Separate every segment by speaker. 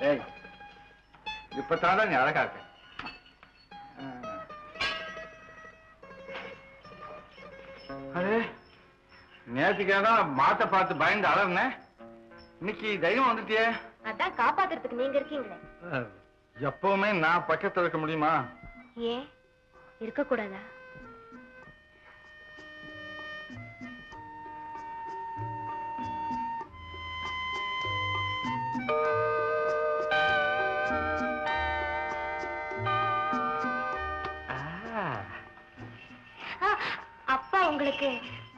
Speaker 1: ஏய், இப்பதான் நீ அழகா இருக்க. அரே, நேற்றுக்காதான் மாட்டை பார்த்து பயந்து அழகுனேன். இன்னைக்கு தைரியம் வந்துட்டியே.
Speaker 2: அதான் காப்பாத்துறதுக்கு நீங்க இருக்கீங்களே.
Speaker 1: எப்பவுமே நான் பக்கத்துல இருக்க முடியுமா?
Speaker 2: ஏன் இருக்க கூடாதா? அப்பா உங்களுக்கு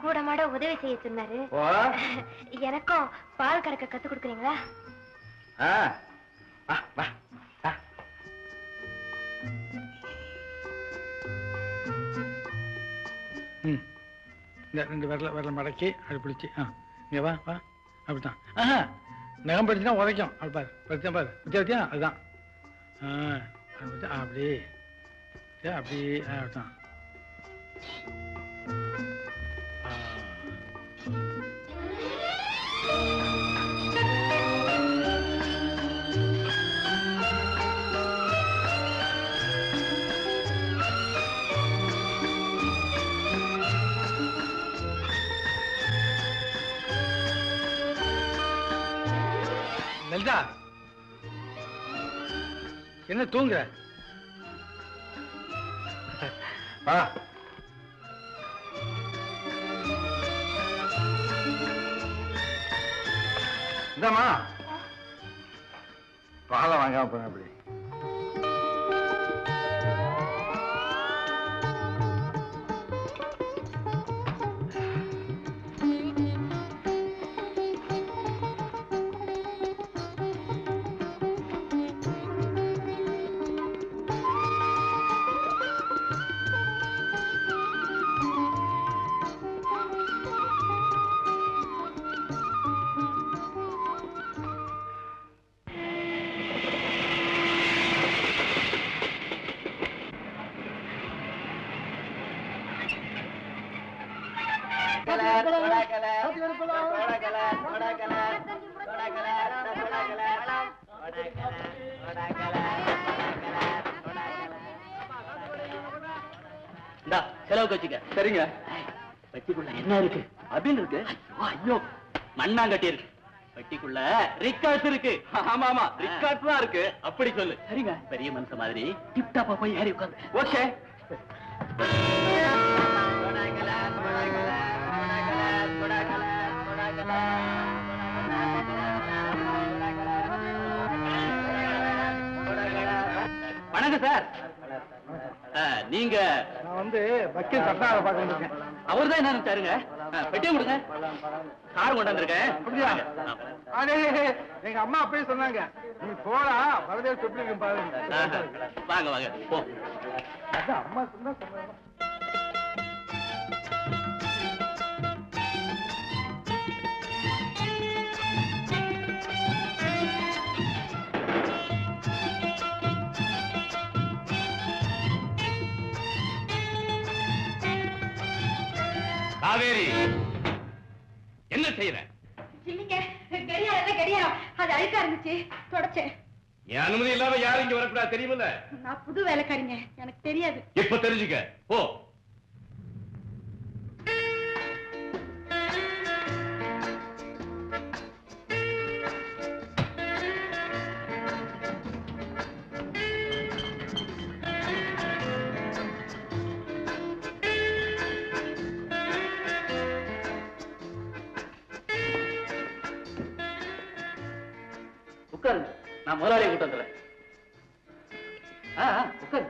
Speaker 2: கூட மாட உதவி செய்ய சொன்னாரு. எனக்கும் பால் கறக்க கத்து கொடுக்குறீங்களா?
Speaker 3: இந்த 2 விரல மடக்கி அப்படி பிடிச்சி இங்கே வா வா அப்படித்தான். நகம் படிச்சுனா உதைக்கும். அப்படி பாரு படிச்சா பாரு வச்சா அதுதான். அப்படி அப்படி அப்படித்தான். லலிதா, என்ன தூங்குற?
Speaker 1: இந்தாமா பாலை வாங்காம போன அப்படி.
Speaker 4: செலவுக்கு வச்சுக்க. சரிங்க. பெட்டிக்குள்ள என்ன இருக்கு? அப்படின்னு இருக்கு. ஐயோ, மண்ணாங்கட்டி இருக்கு. பெட்டிக்குள்ள ரிக்கார்ட்ஸ் இருக்கு. ஆமா ஆமா, ரிக்கார்ட்ஸ் தான் இருக்கு. அப்படி சொல்லு. சரிங்க. பெரிய மனுஷன் மாதிரி டிப்டாப்பா போய் ஏறி உட்காந்து. ஓகே. வணக்கம் சார். நீங்க?
Speaker 1: நான் வந்து வக்கீல் சட்டாவை பார்க்க வந்திருக்கேன்.
Speaker 4: அவர் தான் என்ன நினைச்சாருங்க. பெட்டியை கொடுங்க. கார் கொண்டாந்துருக்கேன்.
Speaker 1: அப்படியா? எங்க அம்மா அப்பயே சொன்னாங்க, நீ போடா வரதேவ் எப்படி இருக்கு பாருங்க.
Speaker 4: வாங்க வாங்க போ.
Speaker 1: அதான் அம்மா சொன்னா சொன்னாங்க.
Speaker 4: காவேரி, என்ன செய்யற?
Speaker 2: இல்லைங்க, கடியாரம் அது அழுக்கா இருந்துச்சு, தொடச்சேன்.
Speaker 4: என் அனுமதி இல்லாம யாரும் இங்க வரக்கூடாது, தெரியுமில்ல?
Speaker 2: நான் புது வேலைக்காரிங்க, எனக்கு தெரியாது.
Speaker 4: இப்ப தெரிஞ்சுக்க. போ. உட்காருங்க, நான் முதலாளியை கூட்டு வந்துடுறேன். உட்காரு.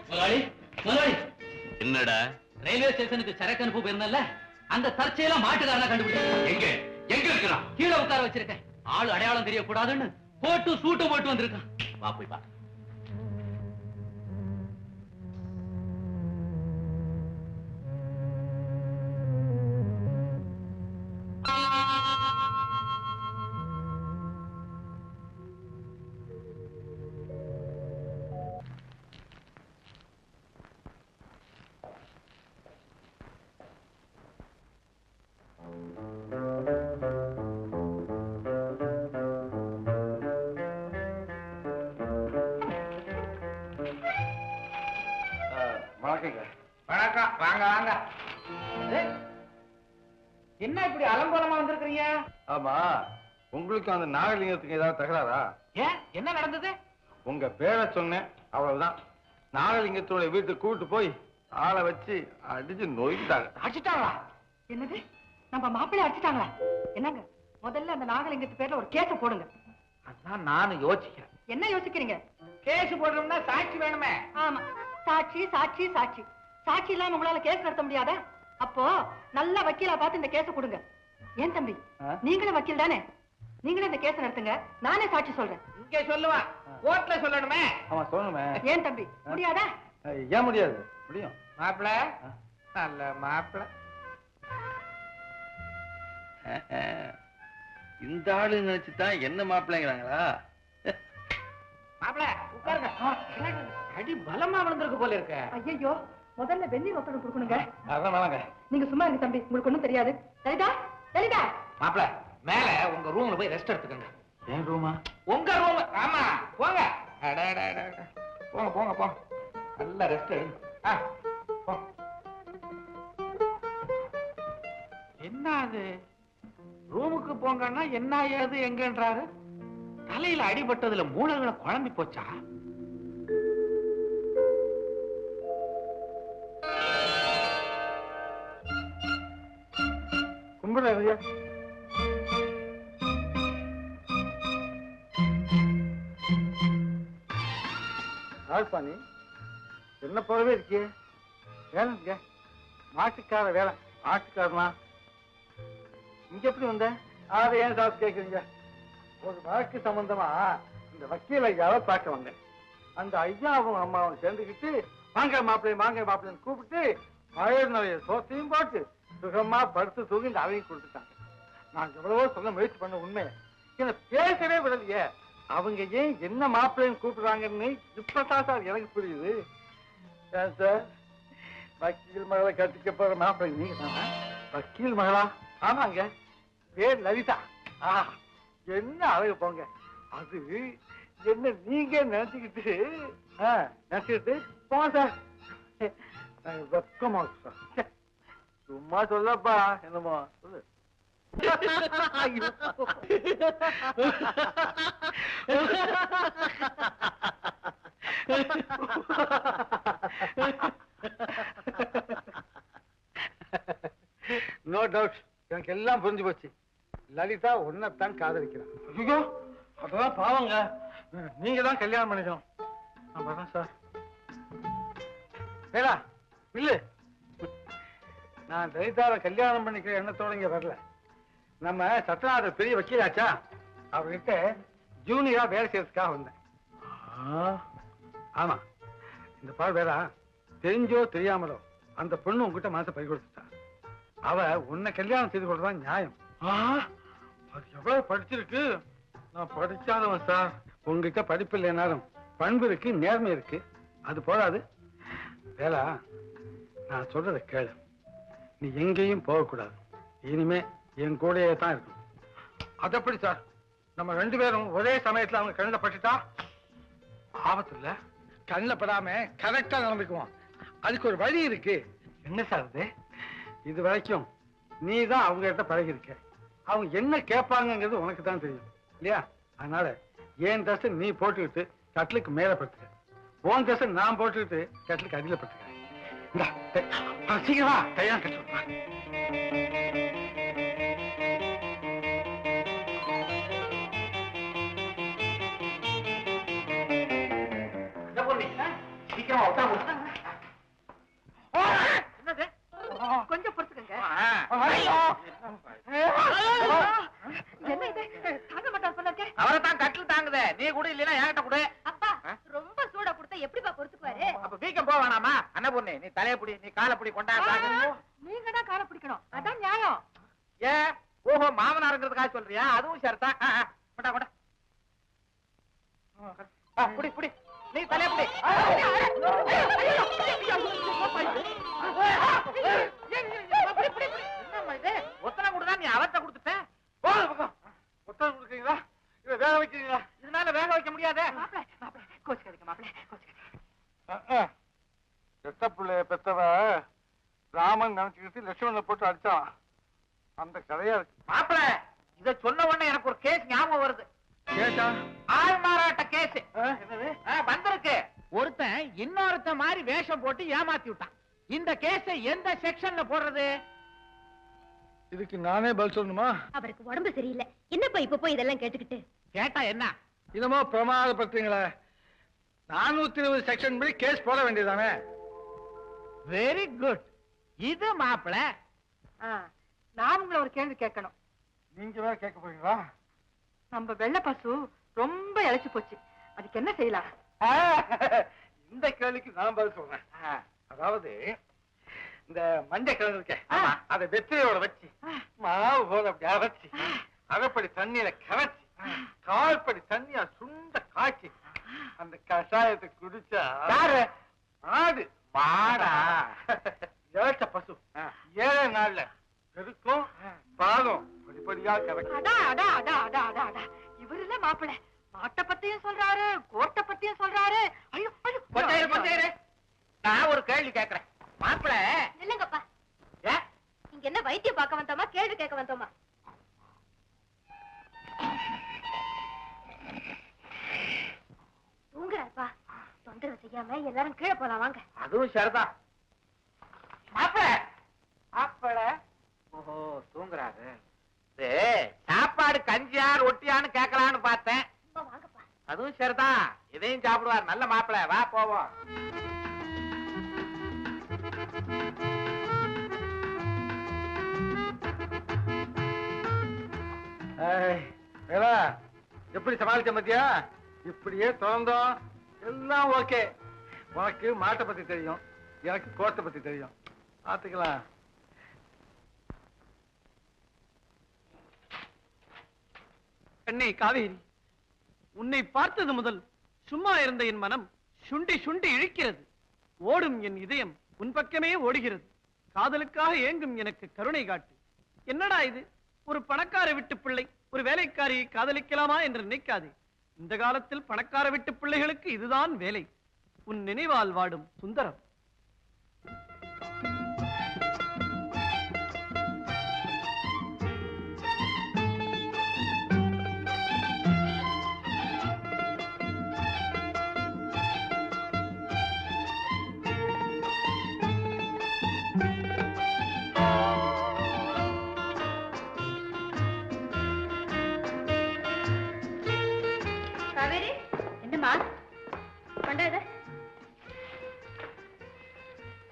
Speaker 4: முதலாளி, முதலாளி. என்னடா? ரயில்வே ஸ்டேஷனுக்கு சரக்கு அனுப்ப போயிருந்தல, அந்த தற்செயலா மாட்டுக்காரனா கண்டுபிடிச்சேன். எங்க எங்க இருக்கிறான்? கீழே உட்கார வச்சிருக்கேன். ஆளு அடையாளம் தெரியக்கூடாதுன்னு போட்டு சூட்டு போட்டு வந்திருக்கான். வா போய் பா.
Speaker 1: வணக்கங்க.
Speaker 5: வணக்கம். வாங்க வாங்க. என்ன இப்படி அலங்கோலமா வந்திருக்கிறீங்க?
Speaker 1: ஆமா, உங்களுக்கு அந்த நாகலிங்கத்துக்கு ஏதாவது தகராறா?
Speaker 5: ஏன், என்ன நடந்தது?
Speaker 1: உங்க பேரை சொன்னேன், அவ்வளவுதான். நாகலிங்கத்தோட வீட்டுக்கு கூட்டு போய் ஆளை வச்சு அடிச்சு நொய்க்கிட்டாங்க.
Speaker 5: அடிச்சிட்டாங்களா?
Speaker 6: என்னது, நம்ம மாப்பிள்ளை அடிச்சிட்டாங்களா? என்னங்க, முதல்ல அந்த நாகலிங்கத்து பேர்ல ஒரு கேஸ போடுங்க.
Speaker 5: அதான் நானும் யோசிக்கிறேன்.
Speaker 6: என்ன யோசிக்கிறீங்க?
Speaker 5: கேஸ் போடணும்னா சாட்சி வேணுமே.
Speaker 6: ஆமா, சாட்சி சாட்சி சாட்சி. சாட்சி இல்லாம உங்களால கேஸ் நடத்த முடியாதா? அப்போ நல்ல வக்கீலா பார்த்து இந்த கேஸ கொடுங்க. ஏன் தம்பி, நீங்களும் வக்கீல் தானே? நீங்களே இந்த கேஸ் நடத்துங்க, நானே சாட்சி சொல்றேன்.
Speaker 5: இங்க சொல்லுவா, கோர்ட்ல சொல்லணுமே.
Speaker 1: ஆமா சொல்லணுமே.
Speaker 6: ஏன் தம்பி, முடியாதா?
Speaker 1: ஏன் முடியாது? முடியும்.
Speaker 5: மாப்பிள்ள, நல்ல மாப்பிள்ள.
Speaker 1: இந்த ஆளு நினைச்சுதான் என்ன மாப்பிள்ளைங்கிறாங்களா?
Speaker 5: மாப்பிள்ள உட்காருங்க. அடி பலமா விழுந்திருக்கு போல இருக்க.
Speaker 6: ஐயோ, முதல்ல வெந்நீர் ஒத்தடம் கொடுக்கணுங்க.
Speaker 1: அதான் வேணாங்க.
Speaker 6: நீங்க சும்மா இருங்க தம்பி, உங்களுக்கு ஒண்ணும் தெரியாது. லலிதா, லலிதா.
Speaker 5: மாப்பிள்ள, மேல உங்க ரூம்ல போய் ரெஸ்ட் எடுத்துக்கங்க.
Speaker 1: ஏன் ரூமா?
Speaker 5: உங்க ரூம். ஆமா, போங்க. போங்க போங்க போங்க, நல்ல ரெஸ்ட் எடுங்க. என்ன அது, ரூமுக்கு போங்கன்னா என்ன ஏது எங்கன்றாரு? தலையில அடிபட்டதுல மூளைகளை குழம்பி போச்சா?
Speaker 1: கும்பிடுறியா? ஆழ்பாணி, என்ன போலவே இருக்கியே. வேலை மாட்டுக்கார வேலை. ஆட்டுக்காரனா? இங்க எப்படி வந்த? அதை ஏன் சாப்பிட்டு கேட்குறீங்க? ஒரு வழக்கு சம்பந்தமா இந்த வக்கீல் ஐயாவை பார்க்க வந்தேன். அந்த ஐயாவும் அம்மாவும் சேர்ந்துக்கிட்டு மாங்காய் மாப்பிள்ளைன்னு கூப்பிட்டு வயது நிறைய சோத்தையும் போட்டு சுகமா படுத்து தூங்கி இந்த அவையும் கொடுத்துட்டாங்க. நான் எவ்வளவோ சொல்ல முயற்சி பண்ண உண்மையை என்ன பேசவே விடலையே. அவங்க ஏன் என்ன மாப்பிள்ளைன்னு கூப்பிடுறாங்கன்னு இப்பதான் சார் எனக்கு புரியுது. ஏன் சார், வக்கீல் மகளை கட்டிக்க போற மாப்பிள்ளை நீங்க தானே? வக்கீல் மகளா? ஆமாங்க, பேர் லலிதா. என்ன அழகு போங்க. அது என்ன நீங்க நினைச்சுக்கிட்டு போங்க சார். வெக்கமா சார், சும்மா சொல்லப்பா. என்னமோ சொல்லு. நோ டவுட், எனக்கு எல்லாம் புரிஞ்சு போச்சு. லலிதா உன்னைத்தான் காதலிக்கிறான். ஐயோ, அதெல்லாம் பாவங்க. நீங்க தான் கல்யாணம் பண்ணிக்கணும். நான் வரேன் சார். வேலா இல்ல, நான் லலிதாவை கல்யாணம் பண்ணிக்கிற எண்ணத்தோட இங்க வரல. நம்ம சத்யநாதர் பெரிய வக்கீலாச்சா, அவர்கிட்ட ஜூனியரா வேலை செய்யறதுக்காக வந்தேன். ஆமா, இந்த பால் வேறா, தெரிஞ்சோ தெரியாமலோ அந்த பொண்ணு உங்ககிட்ட மனசை பறி கொடுத்துட்டா. அவ உன்னை கல்யாணம் செய்து கொள்றதான் நியாயம். அது எவ்வளவு படிச்சிருக்கு. நான் படிக்காதவன் சார். உங்ககிட்ட படிப்பு இல்லைனாலும் பண்பு இருக்கு, நேர்மை இருக்கு. அது போதாது. வேலா, நான் சொல்றதை கேளு. நீ எங்கேயும் போகக்கூடாது. இனிமே என் கூடயே தான் இருக்கணும். அது எப்படி சார்? நம்ம ரெண்டு பேரும் ஒரே சமயத்துல அவங்க கண்ணில் பட்டுட்டா ஆபத்து இல்ல? கண்ணில் படாம கரெக்டா நடந்துக்குவோம். அதுக்கு ஒரு வழி இருக்கு. என்ன சார் அது? இது வரைக்கும் நீ தான் அவங்க கிட்ட பழகி இருக்க. அவங்க என்ன கேட்பாங்கிறது உனக்கு தான் தெரியும் இல்லையா? அதனால என் ட்ரெஸ் நீ போட்டுக்கிட்டு கட்டிலுக்கு மேல படுத்துக்க. உன் ட்ரெஸ் நான் போட்டுக்கிட்டு கட்டிலுக்கு அடியில படுத்துக்கிறேன். சீக்கிரமா கையான் கட்டு.
Speaker 5: சீக்கிரமா உட்காரு.
Speaker 6: கொஞ்சம் பொறுத்துக்கங்க. என்ன இது, தாங்க மாட்டான் போல இருக்கே.
Speaker 5: அவரை தான் கட்டில் தாங்குதே, நீ கூட இல்லைன்னா என்கிட்ட கூட.
Speaker 2: அப்பா, ரொம்ப சூடா கொடுத்தா எப்படிப்பா பொறுத்துக்குவாரு?
Speaker 5: அப்ப வீக்கம் போக வேணாமா? அன்னபூர்ணி, நீ தலைய புடி, நீ காலை புடி, கொண்டாடு.
Speaker 6: நீங்க தான் காலை பிடிக்கணும், அதான் நியாயம்.
Speaker 5: ஏ, ஓஹோ, மாமனாருங்கிறதுக்காக சொல்றியா? அதுவும் சரிதான். கொண்டா கொண்டா, புடி புடி, நீ தலைய புடி. என்னம்மா இது? ஒத்தனை கொடுதான், நீ அவர்த்த கொடுத்துட்ட.
Speaker 1: போன பக்கம் ஒத்தனை கொடுக்குறீங்களா இல்ல வேக வைக்கிறீங்களா?
Speaker 5: இதனால வேக வைக்க முடியாதே.
Speaker 6: மாப்பிள்ளை கோச்சுக்காதீங்க, மாப்பிள்ளை கோச்சுக்காதீங்க.
Speaker 1: பெத்த பிள்ளைய பெத்தவ ராமன் நினைச்சுக்கிட்டு லட்சுமணனை போட்டு அடிச்சான். அந்த கதையா இருக்கு.
Speaker 5: மாப்பிள இத சொன்ன உடனே எனக்கு ஒரு கேஸ் ஞாபகம் வருது.
Speaker 1: கேட்டா
Speaker 5: ஆள் மாறாட்ட கேஸ்
Speaker 1: என்னது?
Speaker 5: வந்திருக்கு. ஒருத்தன் இன்னொருத்தன் மாதிரி வேஷம் போட்டு ஏமாத்தி விட்டான். இந்த கேஸ எந்த செக்ஷன்ல போடுறது?
Speaker 1: இதுக்கு நானே பதில் சொல்லணுமா?
Speaker 2: அவருக்கு உடம்பு சரியில்லை. என்னப்பா இப்ப போய் இதெல்லாம் கேட்டுக்கிட்டு?
Speaker 5: கேட்டா என்ன?
Speaker 1: என்னமோ பிரமாதப்படுத்துங்களே. 420 செக்ஷன் படி கேஸ் போட வேண்டியதானே?
Speaker 5: Very good. இது மாப்பிள.
Speaker 6: நான் உங்களை ஒரு கேள்வி கேட்கணும்.
Speaker 1: நீங்க வேற கேட்க போறீங்களா?
Speaker 6: நம்ம வெள்ளை பசு ரொம்ப இழைச்சு போச்சு. அதுக்கு என்ன செய்யலாம்?
Speaker 1: இந்த கேள்விக்கு நான் பதில் சொல்றேன். அதாவது இந்த மஞ்சள் கிழங்கு இருக்க அதை வெற்றியோட வச்சு மாவு போல அப்படி அரைச்சி அரைப்படி தண்ணியில கரைச்சி கால்படி தண்ணியா சுண்ட காய்ச்சி அந்த கஷாயத்தை குடிச்சா ஆடு
Speaker 5: வாடா
Speaker 1: இழைச்ச பசு 7 நாள்ல பெருக்கும் பாலும் படிப்படியா கரைக்கும்.
Speaker 6: இவரு இல்ல மாப்பிள்ள. மாட்டை பத்தியும் சொல்றாரு, கோட்டை பத்தியும் சொல்றாரு. ஐயோ
Speaker 5: கொஞ்சம் நான் ஒரு கேள்வி கேட்கிறேன். மாப்பிள
Speaker 2: இல்லங்கப்பா, இங்க என்ன வைத்தியம் பார்க்க வந்தோமா கேள்வி கேட்க வந்தோமா? தூங்குறாருப்பா. தொந்தரவு செய்யாம எல்லாரும் கீழே போலாம் வாங்க.
Speaker 5: அதுவும் சரிதான். மாப்பிள மாப்பிள ஓஹோ தூங்குறாரு. சாப்பாடு கஞ்சியா ரொட்டியான்னு கேட்கலான்னு பார்த்தேன்.
Speaker 2: வாங்கப்பா.
Speaker 5: அதுவும் சரிதான். இதையும் சாப்பிடுவார். நல்ல மாப்பிள வா போவோம்.
Speaker 1: வேலா எப்படி சமாளிச்ச மத்தியா? இப்படியே திறந்தோம் எல்லாம் ஓகே. உனக்கு மாட்டை பத்தி தெரியும், எனக்கு கோட்டை பத்தி தெரியும். பாத்துக்கலாம்.
Speaker 7: அண்ணே காவேரி, உன்னை பார்த்தது முதல் சும்மா இருந்த என் மனம் சுண்டி சுண்டி இழுக்கிறது. ஓடும் என் இதயம் உன் பக்கமே ஓடுகிறது. காதலுக்காக ஏங்கும் எனக்கு கருணை காட்டு. என்னடா இது, ஒரு பணக்கார விட்டு பிள்ளை ஒரு வேலைக்காரியை காதலிக்கலாமா என்று நினைக்காதே. இந்த காலத்தில் பணக்கார விட்டு பிள்ளைகளுக்கு இதுதான் வேலை. உன் நினைவால் வாடும் சுந்தரம்.
Speaker 2: காவேரி, என்னம்மா கொண்டாத?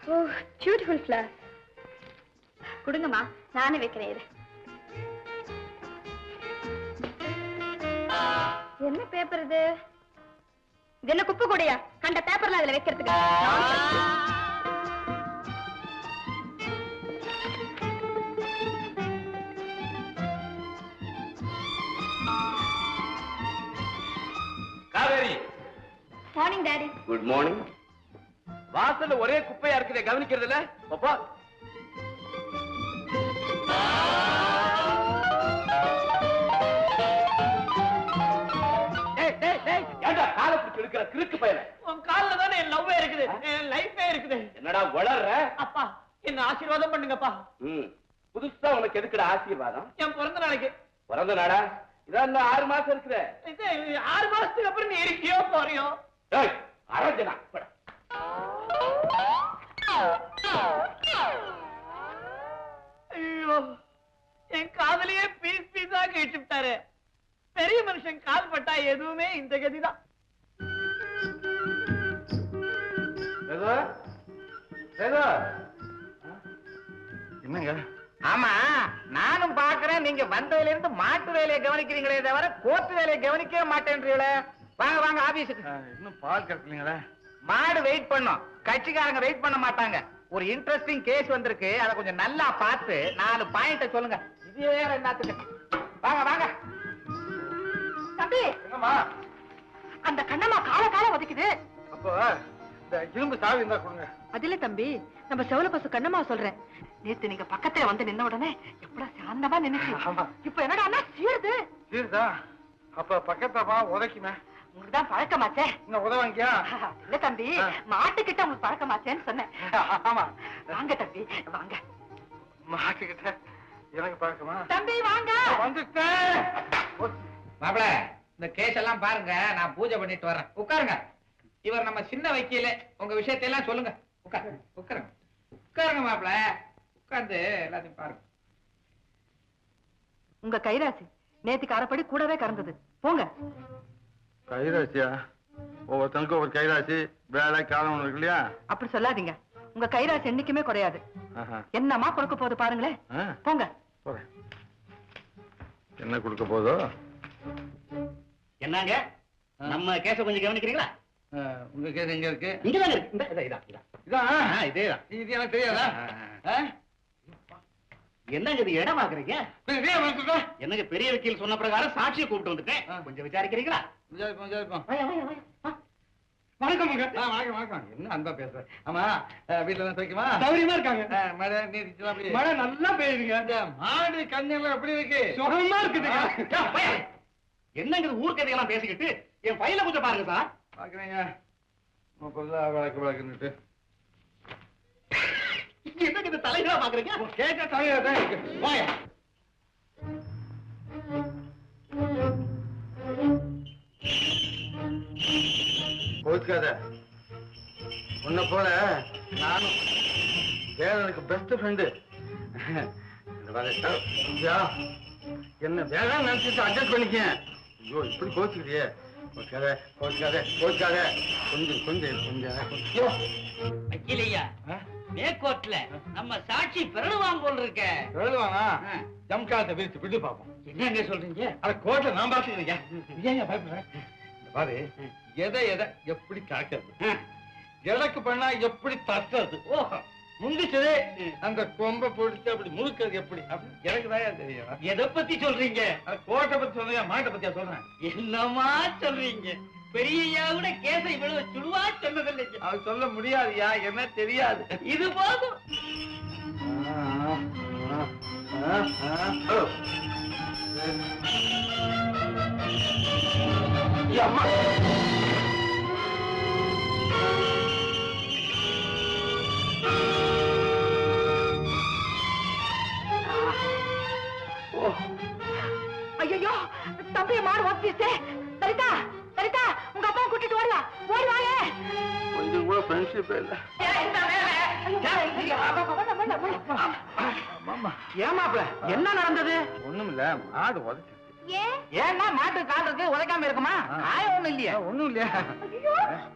Speaker 2: ஓ, பியூட்டிஃபுல் ஃப்ளவர். கொடுங்கம்மா, நானே வைக்கிறேன். இது என்ன பேப்பர் இது? இது என்ன குப்பை கூடையா? கண்ட பேப்பர்ல அதுல வைக்கிறதுக்கு.
Speaker 4: Kaveri,
Speaker 2: morning daddy.
Speaker 4: Good morning. வாசல்ல ஒரே குப்பையா இருக்குதே, கவனிக்கிறது இல்ல? பாப்பா காலத்துக்கு எடுக்கிற கிறுக்கு பையன.
Speaker 7: உன் கால்ல தானே என் லவ்வே இருக்குது, என் லைஃபே இருக்குது.
Speaker 4: என்னடா வளர்ற?
Speaker 7: அப்பா என்ன ஆசீர்வாதம் பண்ணுங்கப்பா.
Speaker 4: புதுசா உனக்கு எதுக்குடா ஆசீர்வாதம்?
Speaker 7: என் பிறந்த நாளைக்கு.
Speaker 4: பிறந்த நாடா? இதான் 6 மாசம் இருக்குற.
Speaker 7: 6 மாசத்துக்கு அப்புறம் நீ இருக்கியோ போறியோ?
Speaker 4: அரஞ்சனா
Speaker 7: ஐயோ, என் காதலையே பீஸ் பீஸா கேட்டுட்டாரு. பெரிய மனுஷன் கால் பட்டா எதுவுமே இந்த கதிதான்.
Speaker 1: என்னங்க?
Speaker 5: ஆமா, நானும் பாக்குறேன். நீங்க வந்ததுல இருந்து மாட்டு வேலையை கவனிக்கிறீங்களே தவிர கோர்ட்டு வேலையை கவனிக்கவே மாட்டேன்றீங்களே. வாங்க வாங்க ஆபீஸுக்கு.
Speaker 1: இன்னும் பால் கட்டலீங்களே.
Speaker 5: மாடு வெயிட் பண்ணும், கட்சிக்காரங்க வெயிட் பண்ண மாட்டாங்க. ஒரு இன்ட்ரெஸ்டிங் கேஸ் வந்திருக்கு, அதை கொஞ்சம் நல்லா பார்த்து 4 பாயிண்ட சொல்லுங்க. இது வேற என்னத்துக்கு? வாங்க வாங்க.
Speaker 6: தம்பி,
Speaker 1: என்னம்மா?
Speaker 6: அந்த கண்ணம்மா கால ஒதுக்குது.
Speaker 1: அப்போ இந்த இரும்பு சாவி இருந்தா கொடுங்க.
Speaker 6: அதுல தம்பி, நம்ம செவல பசு கண்ணம்மா சொல்றேன். நேத்து நீங்க பக்கத்துல வந்து நின்ன உடனே எப்படா சாந்தமா நின்னுச்சு.
Speaker 1: ஆமா.
Speaker 6: இப்ப என்னடா சீருது.
Speaker 1: சீருதா? அப்ப பக்கத்தப்பா உதைக்குமே.
Speaker 6: உங்களுக்கு தான் பழக்கமாச்சே.
Speaker 1: இந்த உதவாங்கியா?
Speaker 6: இல்ல தம்பி, மாட்டுக்கிட்ட உங்களுக்கு பழக்கமாச்சேன்னு சொன்னேன்.
Speaker 1: ஆமா.
Speaker 6: வாங்க தம்பி, வாங்க.
Speaker 1: மாட்டுக்கிட்ட எனக்கு பழக்கமா?
Speaker 6: தம்பி வாங்க.
Speaker 1: வந்துட்டேன்.
Speaker 5: மாப்பிள, இந்த கேஸ் எல்லாம் பாருங்க, நான் பூஜை பண்ணிட்டு வரேன். உட்காருங்க. இவர் நம்ம சின்ன வக்கீல, உங்க விஷயத்தை எல்லாம் சொல்லுங்க. உட்காருங்க உட்காருங்க உட்காருங்க மாப்பிள, உட்கார்ந்து எல்லாத்தையும் பாருங்க.
Speaker 6: உங்க கைராசி நேத்துக்கு அரைப்படி கூடவே கறந்தது. போங்க.
Speaker 1: கைராசியா? ஒவ்வொருத்தனுக்கும் ஒரு கைராசி, வேலை காலம் ஒண்ணு இருக்கு இல்லையா?
Speaker 6: அப்படி சொல்லாதீங்க. உங்க கைராசி என்னைக்குமே குறையாது. என்னமா கொடுக்க போகுது பாருங்களேன். போங்க.
Speaker 1: போறேன். என்ன கொடுக்க போதோ?
Speaker 4: என்னங்க நம்ம கேஸ கொஞ்சம் கவனிக்கிறீங்களா?
Speaker 1: உங்க கேஸ் எங்க இருக்கு?
Speaker 4: இங்கதாங்க இருக்கு. இதான் இதேதான்.
Speaker 1: இது எனக்கு தெரியாதா?
Speaker 4: என்னங்க இது இடம் பாக்குறீங்க? என்னங்க பெரிய வக்கீல் சொன்ன பிரகாரம் சாட்சியை கூப்பிட்டு வந்துட்டேன். கொஞ்சம் விசாரிக்கிறீங்களா?
Speaker 1: விசாரிப்போம்.
Speaker 4: வணக்கம்.
Speaker 1: வணக்கம் வணக்கம். என்ன அன்பா பேசுற? ஆமா, வீட்டுல எல்லாம் சௌக்கியமா?
Speaker 4: சௌரியமா இருக்காங்க.
Speaker 1: மழை நீர் அப்படி
Speaker 4: மழை நல்லா பெய்யுதுங்க.
Speaker 1: மாடு கண்ணெல்லாம் எப்படி இருக்கு?
Speaker 4: சுகமா இருக்குதுங்க. என்னங்க இது ஊர் கதையெல்லாம் பேசிக்கிட்டு என் பையில கொஞ்சம் பாருங்க சார்.
Speaker 1: பாக்குறீங்க விளக்கு விளக்குன்னுட்டு.
Speaker 4: என்னங்க இது தலைகளா பாக்குறீங்க?
Speaker 1: கேட்ட தலையா தான் இருக்கு. வாயா. கோச்சுக்காத. உன்னை போல நானும் வேலனுக்கு பெஸ்ட் ஃப்ரெண்டு. என்ன வேலை நினைச்சிட்டு அட்ஜஸ்ட் பண்ணிக்க. ஐயோ இப்படி கோச்சுக்கிறியே. கோச்சுக்காத கோச்சுக்காத கோச்சுக்காத. கொஞ்சம் கொஞ்சம் கொஞ்சம்.
Speaker 4: வக்கீலையா, மேற்கோட்ல நம்ம சாட்சி பிறழுவாங்க போல் இருக்க.
Speaker 1: எழுதுவானா? ஜம்காலத்தை விரிச்சு விட்டு பார்ப்போம்.
Speaker 4: என்னங்க சொல்றீங்க?
Speaker 1: அத கோர்ட்ல நான் பாத்துக்கிறேன். ஏன் பயப்படுறேன்? பாரு, எதை எதை எப்படி தாக்குறது, எடக்கு பண்ணா எப்படி தட்டுறது, ஓஹோ முந்திச்சதே அந்த கொம்பை பிடிச்சு அப்படி முறுக்கிறது எப்படி அப்படின்னு எனக்கு தான் தெரியும்.
Speaker 4: எதை பத்தி சொல்றீங்க?
Speaker 1: கோட்டை பத்தி சொல்றியா மாட்டை பத்தியா சொல்றேன்?
Speaker 4: என்னமா சொல்றீங்க? பெரியய்யா கூட கேசை இவ்வளவு சுடுவா சொன்னதில்லைங்க.
Speaker 1: அது சொல்ல முடியாதுயா, என்ன தெரியாது.
Speaker 4: இது போதும்.
Speaker 1: அம்மா
Speaker 6: ஐயோ, தம்பியை மாடு ஓட்டிச்சே. சரிதா சரிதா, உங்க அப்பா கூட்டிட்டு ஓடுவா ஓடுவாயே.
Speaker 1: கொஞ்சம் கூட ஃப்ரெண்ட்ஷிப் இல்ல.
Speaker 5: ஏமாப்ல, என்ன நடந்தது?
Speaker 1: ஒண்ணும் இல்ல, மாடு உதச்சு.
Speaker 5: ஏன்னா மாட்டு காட்டுக்கு உதைக்காம இருக்குமா? ஆயம் ஒண்ணும் இல்லையா?
Speaker 1: ஒண்ணும் இல்லையா?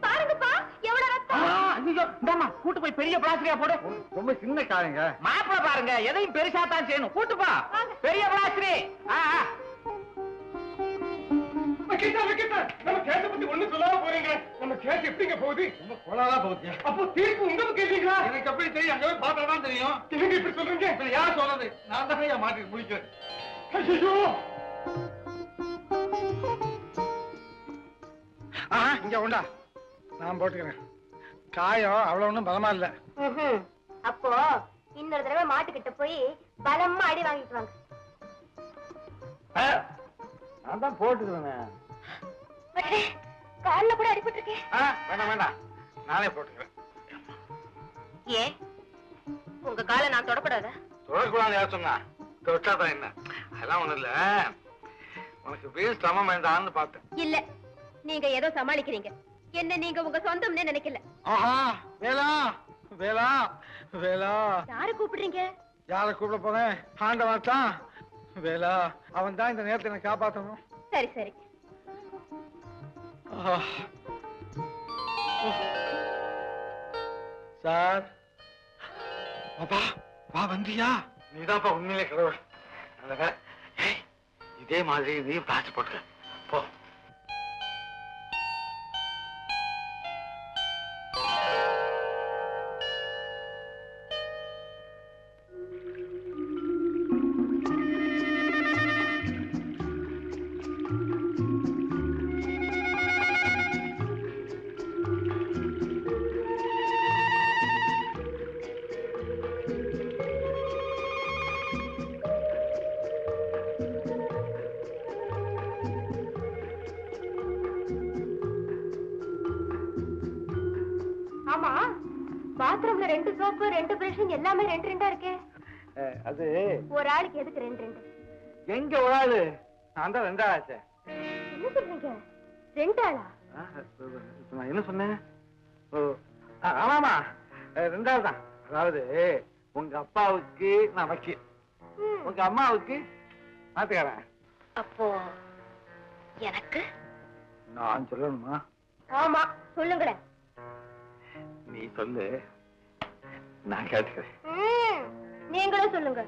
Speaker 2: பாருங்கப்பா எவ்வளவு ரத்தம்.
Speaker 5: ஐயோ, இந்தாம்மா கூட்டு போய் பெரிய பிளாஸ்டிக்கா போடு.
Speaker 1: ரொம்ப சின்ன காரங்க.
Speaker 5: மாப்பிள பாருங்க, எதையும் பெருசா தான் செய்யணும். கூட்டுப்பா பெரிய பிளாஸ்டிரி.
Speaker 1: நம்ம கேட்ட பத்தி ஒண்ணு சொல்லாம போறீங்க. நம்ம கேட்டு எப்படிங்க போகுது? ரொம்ப கொலாதா போகுது. அப்போ தீர்ப்பு உங்களுக்கு கேட்டீங்களா? எனக்கு எப்படி தெரியும்? அங்க போய் பார்த்தா தான் தெரியும். நீங்க இப்படி சொல்றீங்க? இப்ப யார் சொல்றது? நான் தான் மாட்டி முடிக்கிறேன். ஐயோ, இங்க உண்டா, நான் போட்டுக்கிறேன். காயம் அவ்வளவு ஒண்ணும் பலமா இல்ல.
Speaker 2: அப்போ இன்னொரு தடவை மாட்டுக்கிட்ட போய் பலமா அடி வாங்கிட்டு வாங்க.
Speaker 1: நான் தான் போட்டுக்கிறேன்.
Speaker 2: கால்ல கூட அடிபட்டு இருக்கேன்.
Speaker 1: வேண்டாம் வேண்டாம், நானே போட்டுக்கிறேன்.
Speaker 2: ஏன் உங்க காலை நான் தொடக்கூடாதா?
Speaker 1: தொடக்கூடாது யார் சொன்னா? தொட்டாதான் என்ன? அதெல்லாம் ஒண்ணு இல்ல, உனக்கு வீடு சிரமம் வேண்டாம்னு பார்த்தேன்.
Speaker 2: இல்ல, நீங்க ஏதோ சமாளிக்கிறீங்க. என்ன நீங்க உங்க சொந்தம்னு நினைக்கல.
Speaker 1: ஆஹா, வேலா வேலா வேலா.
Speaker 2: யாரு கூப்பிடுறீங்க?
Speaker 1: யார கூப்பிட போறேன்? ஆண்டவன் தான். வேலா, அவன் தான் இந்த நேரத்தை எனக்கு காப்பாற்றணும்.
Speaker 2: சரி சரி.
Speaker 1: சார், அப்பா வா, வந்தியா? நீதான்ப்பா உண்மையிலே கடவுள். இதே மாதிரி நீ பிளாஸ்டிக் போட்டுக்க போ.
Speaker 2: பாத்ரூம்ல 2 சோப்பு 2 பிரஷ் எல்லாமே 2 இருக்கே.
Speaker 1: அது
Speaker 2: ஒரு ஆளுக்கு எதுக்கு 2?
Speaker 1: எங்க ஒரு ஆளு? நான் தான் 2 ஆளாச்சே.
Speaker 2: என்ன சொல்றீங்க? 2 ஆளா?
Speaker 1: நான் என்ன சொன்னேன்? ஆமாமா 2 ஆள் தான். அதாவது உங்க அப்பாவுக்கு நான் வக்கீல், உங்க அம்மாவுக்கு மாத்துக்கிறேன்.
Speaker 2: அப்போ எனக்கு
Speaker 1: நான் சொல்லணுமா?
Speaker 2: ஆமா சொல்லுங்களேன்.
Speaker 1: நீ சொல்லு, நான் கேட்டுக்கிறேன்.
Speaker 2: நீங்களும் சொல்லுங்க.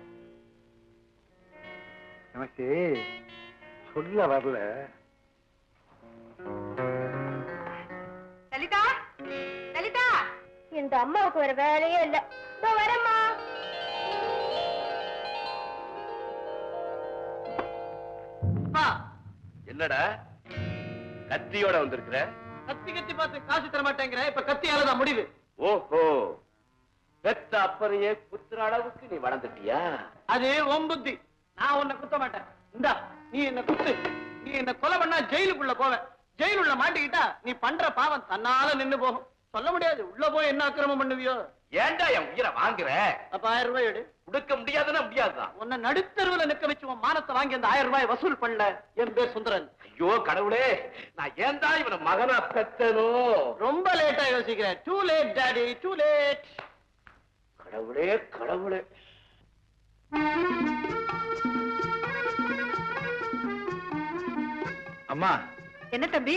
Speaker 1: எனக்கு சொல்ல வரல.
Speaker 6: லலிதா, லலிதா,
Speaker 2: இந்த அம்மாவுக்கு வேற வேலையே இல்ல. இதோ வரேம்மா.
Speaker 4: என்னடா கத்தியோட வந்திருக்கிற?
Speaker 7: கத்தி கத்தி பார்த்து காசு தர மாட்டேங்கிற, இப்ப கத்தியாலதான் முடிவு.
Speaker 4: ஓஹோ, பெத்த அப்பறையே குத்துற அளவுக்கு நீ வளர்ந்துட்டியா?
Speaker 7: அது உன் புத்தி. நான் உன்னை குத்த மாட்டேன். இந்தா நீ என்ன குத்து. நீ என்ன கொலை பண்ணா ஜெயிலுக்குள்ள போவ. ஜெயிலுள்ள மாட்டிக்கிட்டா நீ பண்ற பாவம் தன்னால நின்னு போகும். சொல்ல முடியாது, உள்ள போய் என்ன அக்கிரமம் பண்ணுவியோ.
Speaker 4: ஏன்டா என் உயிரை வாங்குற?
Speaker 7: அப்ப 1000 ரூபாய் எடு.
Speaker 4: கொடுக்க முடியாதுன்னா முடியாதுதான்.
Speaker 7: உன்னை நடுத்தருவுல நிக்க வச்சு உன் மானத்தை வாங்கி அந்த 1000 ரூபாய் வசூல் பண்ணல. என் பேர் சுந்தரன்.
Speaker 4: ஐயோ கடவுளே, நான் ஏன் தான் இவனை மகனா பெத்தனோ?
Speaker 7: ரொம்ப லேட்டா யோசிக்கிறேன். Too late daddy, too late.
Speaker 4: கடவுளே கடவுளே.
Speaker 1: அம்மா,
Speaker 6: என்ன தம்பி?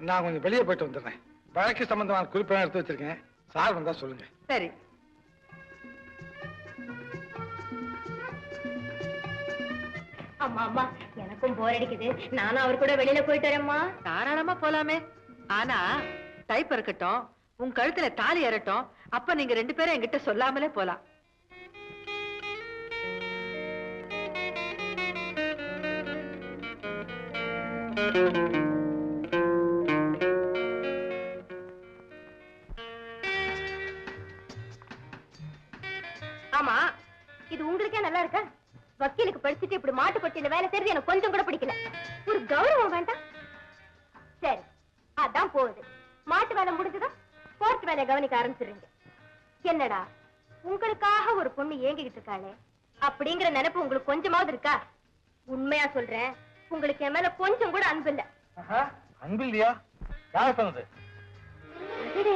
Speaker 1: நான் கொஞ்சம் வெளியே போயிட்டு வந்துடுறேன். வழக்கு சம்பந்தமான குறிப்பெல்லாம் எடுத்து வச்சிருக்கேன். சார் வந்தா சொல்லுங்க.
Speaker 6: சரி.
Speaker 2: அம்மா அம்மா, எனக்கும் போர் அடிக்குது. நானும் அவர் கூட வெளியில போயிட்டு வரேம்மா.
Speaker 6: தாராளமா போலாமே. ஆனா டைப் இருக்கட்டும், உன் கழுத்துல தாலி ஏறட்டும். அப்ப நீங்க 2 பேரும் என்கிட்ட சொல்லாமலே போலாம்.
Speaker 2: ஆமா, இது உங்களுக்கே நல்லா இருக்கா? வக்கீலுக்கு படிச்சுட்டு இப்படி மாட்டு பட்டியில வேலை செய்யறது எனக்கு கொஞ்சம் கூட பிடிக்கல. ஒரு கௌரவம் வேண்டாம்? சரி, அதான் போகுது. மாட்டு வேலை முடிஞ்சதும் கோர்ட் வேலையை கவனிக்க ஆரம்பிச்சிடுறீங்க. என்னடா, உங்களுக்காக ஒரு பொண்ணு ஏங்கிக்கிட்டு இருக்காளே அப்படிங்கிற நினைப்பு உங்களுக்கு கொஞ்சமாவது இருக்கா? உண்மையா சொல்றேன், உங்களுக்கு என் மேல கொஞ்சம் கூட அன்பு இல்ல.
Speaker 1: அன்பு இல்லையா? யார் சொன்னது?
Speaker 2: அடடே,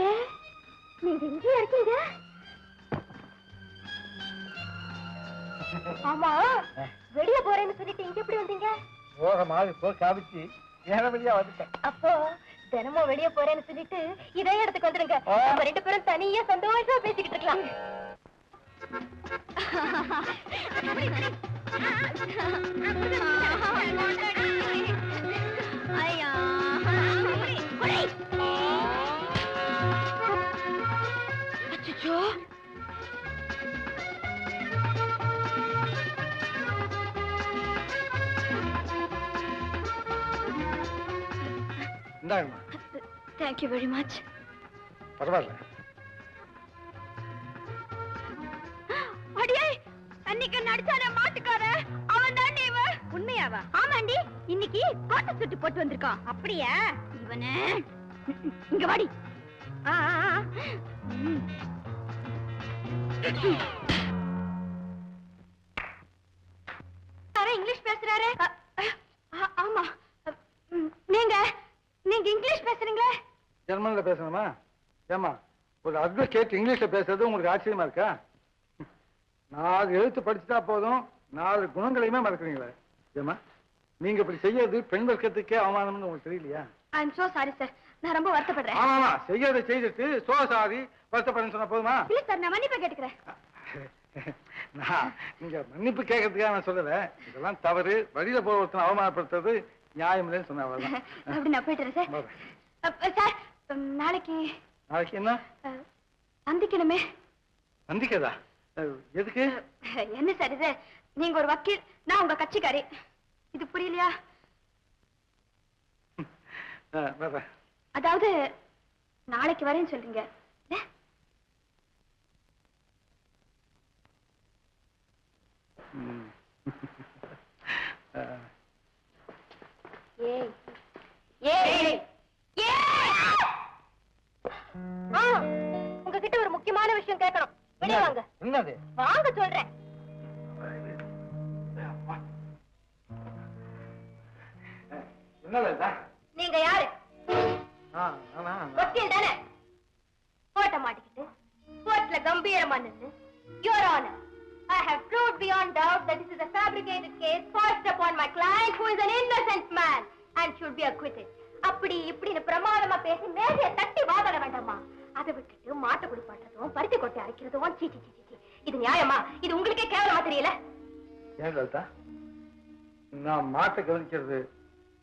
Speaker 2: நீங்க இங்கேயா இருக்கீங்க? ஆமா, வெளிய போறேன்னு சொல்லிட்டு இங்க எப்படி வந்தீங்க?
Speaker 1: போற மாதிரி போ காமிச்சு ஏற வெளியா வந்துட்டேன்.
Speaker 2: அப்போ தினமும் வெளிய போறேன்னு சொல்லிட்டு இதே இடத்துக்கு வந்துருங்க. நம்ம 2 பேரும் தனியா சந்தோஷமா பேசிக்கிட்டு இருக்கலாம். ஐயா, அச்சச்சோ,
Speaker 1: இந்தாங்கம்மா.
Speaker 2: Thank you very much.
Speaker 1: பரவாயில்ல.
Speaker 2: அடியே, அன்னைக்கு நடிச்சார மாட்டுக்கார அவன் தான் இவ. உண்மையாவா? ஆமாண்டி, இன்னைக்கு கோட்டை சுட்டு போட்டு வந்திருக்கான். அப்படியா? இவனே இங்க வாடி. இங்கிலீஷ் பேசுறாரு. ஆமா, நீங்க இங்கிலீஷ் பேசுறீங்களே?
Speaker 1: ஜெர்மன்ல பேசணுமா? ஏமா, ஒரு அட்வொகேட் இங்கிலீஷ்ல பேசுறது உங்களுக்கு ஆச்சரியமா இருக்கா? 4 எழுத்து படிச்சுட்டா போதும், 4 குணங்களையுமே மறக்கிறீங்களே. ஏமா, நீங்க இப்படி செய்யறது பெண் வர்க்கத்துக்கே அவமானம்னு உங்களுக்கு தெரியலையா?
Speaker 2: ஐ அம் சோ சாரி சார், நான் ரொம்ப வருத்தப்படுறேன்.
Speaker 1: ஆமா, செய்யறதை செய்துட்டு சோ சாரி வருத்தப்படுன்னு சொன்னா போதுமா?
Speaker 2: இல்ல சார், நான் மன்னிப்பு கேட்டுக்கிறேன்.
Speaker 1: நான் நீங்க மன்னிப்பு கேட்கறதுக்காக நான் சொல்லல. இதெல்லாம் தவறு. வழியில போற ஒருத்தனை அவமானப்படுத்துறது நியாயம் இல்லைன்னு சொன்ன அவ்வளவுதான்.
Speaker 2: அப்படி நான் போயிட்டுறேன் சார். சார், நாளைக்கு
Speaker 1: என்ன
Speaker 2: சந்திக்கணுமே.
Speaker 1: சந்திக்கதா? எதுக்கு?
Speaker 2: என்ன சார் இது? நீங்க ஒரு வக்கீல், நான் உங்க கட்சிக்காரி. இது புரியலையா? அதாவது நாளைக்கு வரேன்னு சொல்றீங்க. உங்ககிட்ட ஒரு முக்கியமான விஷயம் கேட்கணும். வெளியே வாங்க.
Speaker 1: என்னது?
Speaker 2: வாங்க சொல்றேன்.
Speaker 1: என்ன லலிதா?
Speaker 2: நீங்க யாரு? வக்கீல் தானே? கோட்டை மாட்டிக்கிட்டு கோர்ட்ல கம்பீரமா நின்னு, Your Honor, I have proved beyond doubt that this is a fabricated case forced upon my client who is an innocent man and should be acquitted. அப்படி இப்படின்னு பிரமாதமா பேசி மேதைய தட்டி வாதாட வேண்டாமா? அதை விட்டுட்டு மாட்டை குடிப்பாட்டுறதும் பருத்தி கொட்டை அரைக்கிறதும் சீ சீ சீ. இது நியாயமா? இது உங்களுக்கே கேவலமா தெரியல?
Speaker 1: ஏன் லலிதா, நான் மாட்டை கவனிக்கிறது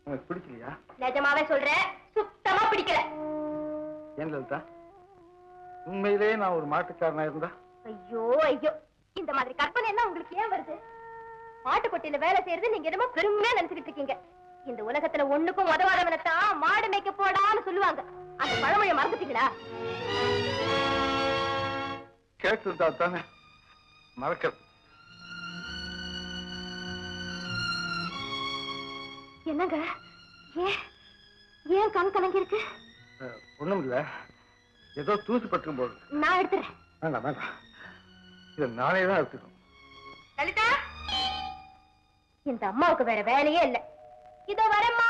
Speaker 1: உங்களுக்கு பிடிக்கலையா?
Speaker 2: நிஜமாவே சொல்றேன், சுத்தமா பிடிக்கல.
Speaker 1: ஏன் லலிதா, உண்மையிலேயே நான் ஒரு மாட்டுக்காரனா இருந்தா?
Speaker 2: ஐயோ ஐயோ, இந்த மாதிரி கற்பனை என்ன உங்களுக்கு ஏன் வருது? மாட்டுக்கொட்டையில வேலை செய்யறது நீங்க என்னமோ பெருமையா நினைச்சுக்கிட்டு இருக்கீங்க. இந்த உலகத்துல ஒண்ணுக்கும் உதவாதவனத்தான் மாடு மேய்க்க போடான்னு சொல்லுவாங்க. அந்த பழமொழியை மறந்துட்டீங்களா?
Speaker 1: கேட்டு தானே மறக்கிறது.
Speaker 2: என்னங்க, ஏன் ஏன் கண் கலங்கி இருக்கு?
Speaker 1: ஒண்ணும் இல்ல, ஏதோ தூசி பற்றும் போது.
Speaker 2: நான் எடுத்துறேன்.
Speaker 1: வேண்டாம் வேண்டாம், இதை நானே தான் எடுத்துக்கணும்.
Speaker 2: லலிதா, இந்த அம்மாவுக்கு வேற வேலையே இல்ல. இதோ வரேம்மா.